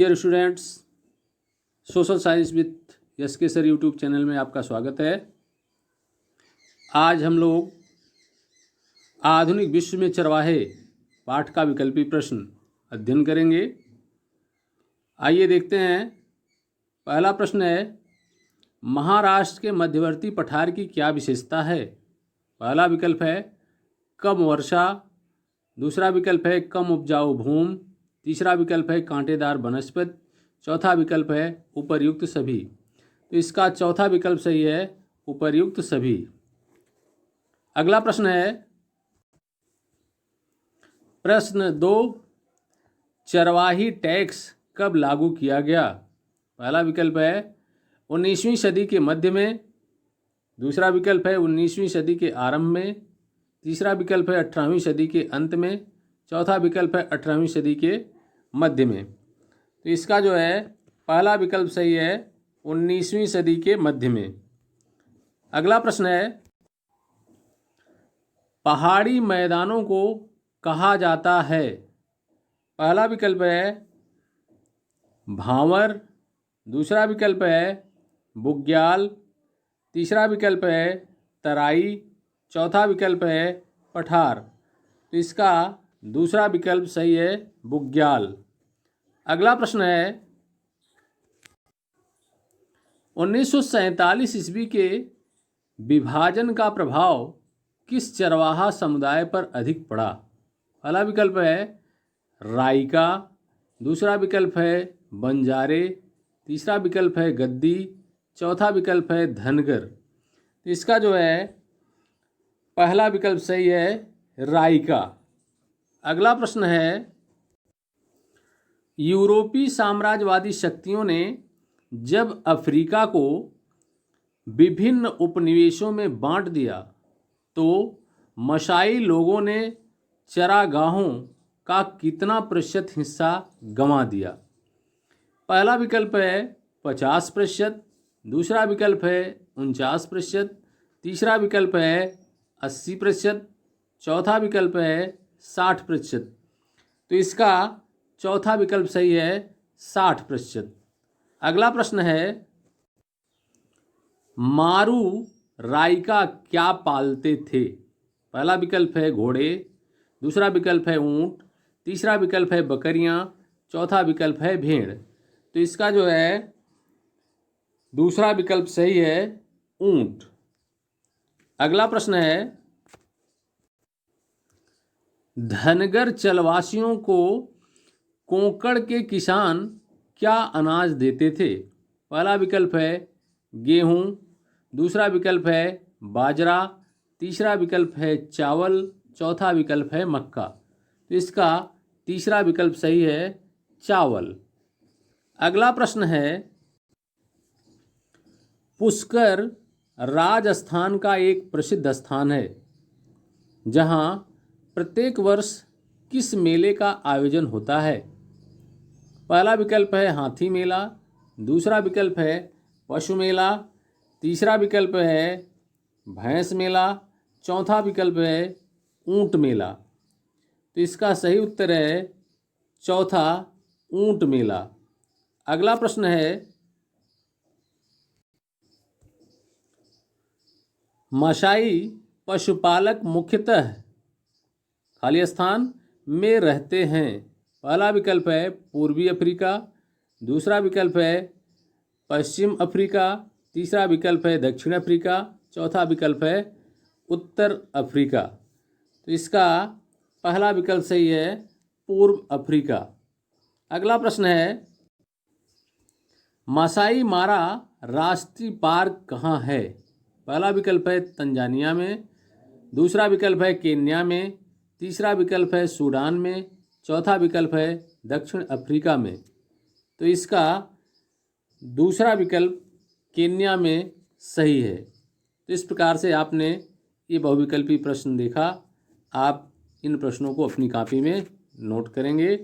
Dear students, social science with S K sir YouTube channel में आपका स्वागत है। आज हम लोग आधुनिक विश्व में चरवाहे पाठ का विकल्पी प्रश्न अध्ययन करेंगे। आइए देखते हैं। पहला प्रश्न है, महाराष्ट्र के मध्यवर्ती पठार की क्या विशेषता है? पहला विकल्प है कम वर्षा, दूसरा विकल्प है कम उपजाऊ भूमि, तीसरा विकल्प है कांटेदार वनस्पति, चौथा विकल्प है उपर्युक्त सभी। तो इसका चौथा विकल्प सही है, उपर्युक्त सभी। अगला प्रश्न है, प्रश्न 2, चरवाही टैक्स कब लागू किया गया? पहला विकल्प है 19वीं सदी के मध्य में, दूसरा विकल्प है 19वीं सदी के आरंभ में, तीसरा विकल्प है 18वीं सदी के अंत में, चौथा विकल्प है 18वीं सदी के मध्य में। तो इसका जो है पहला विकल्प सही है, 19वीं सदी के मध्य में। अगला प्रश्न है, पहाड़ी मैदानों को कहा जाता है? पहला विकल्प है भांवर, दूसरा विकल्प है बुग्याल, तीसरा विकल्प है तराई, चौथा विकल्प है पठार। तो इसका दूसरा विकल्प सही है, बुग्याल। अगला प्रश्न है, 1947 ईस्वी के विभाजन का प्रभाव किस चरवाहा समुदाय पर अधिक पड़ा? पहला विकल्प है राइका, दूसरा विकल्प है बंजारे, तीसरा विकल्प है गद्दी, चौथा विकल्प है धनगर। तो इसका जो है पहला विकल्प सही है, राइका। अगला प्रश्न है, यूरोपीय साम्राज्यवादी शक्तियों ने जब अफ्रीका को विभिन्न उपनिवेशों में बांट दिया तो मसाई लोगों ने चरागाहों का कितना प्रतिशत हिस्सा गंवा दिया? पहला विकल्प है 50%, दूसरा विकल्प है 49%, तीसरा विकल्प है 80%, चौथा विकल्प है 60%। तो इसका चौथा विकल्प सही है, 60%। अगला प्रश्न है, मारू राइका क्या पालते थे? पहला विकल्प है घोड़े, दूसरा विकल्प है ऊंट, तीसरा विकल्प है बकरियां, चौथा विकल्प है भेड़। तो इसका जो है दूसरा विकल्प सही है, ऊंट। अगला प्रश्न है, धनगर चलवासियों को कोंकण के किसान क्या अनाज देते थे? पहला विकल्प है गेहूं, दूसरा विकल्प है बाजरा, तीसरा विकल्प है चावल, चौथा विकल्प है मक्का। तो इसका तीसरा विकल्प सही है, चावल। अगला प्रश्न है, पुष्कर राजस्थान का एक प्रसिद्ध स्थान है जहां प्रत्येक वर्ष किस मेले का आयोजन होता है? पहला विकल्प है हाथी मेला, दूसरा विकल्प है पशु मेला, तीसरा विकल्प है भैंस मेला, चौथा विकल्प है ऊंट मेला। तो इसका सही उत्तर है चौथा, ऊंट मेला। अगला प्रश्न है, मसाई पशुपालक मुख्यतः खाली स्थान में रहते हैं। पहला विकल्प है पूर्वी अफ्रीका, दूसरा विकल्प है पश्चिम अफ्रीका, तीसरा विकल्प है दक्षिण अफ्रीका, चौथा विकल्प है उत्तर अफ्रीका। तो इसका पहला विकल्प सही है, पूर्व अफ्रीका। अगला प्रश्न है, मासाई मारा राष्ट्रीय पार्क कहाँ है? पहला विकल्प है तंजानिया में, दूसरा विकल्प है केन्या में, तीसरा विकल्प है सूडान में, चौथा विकल्प है दक्षिण अफ्रीका में। तो इसका दूसरा विकल्प केन्या में सही है। तो इस प्रकार से आपने ये बहुविकल्पी प्रश्न देखा। आप इन प्रश्नों को अपनी कॉपी में नोट करेंगे।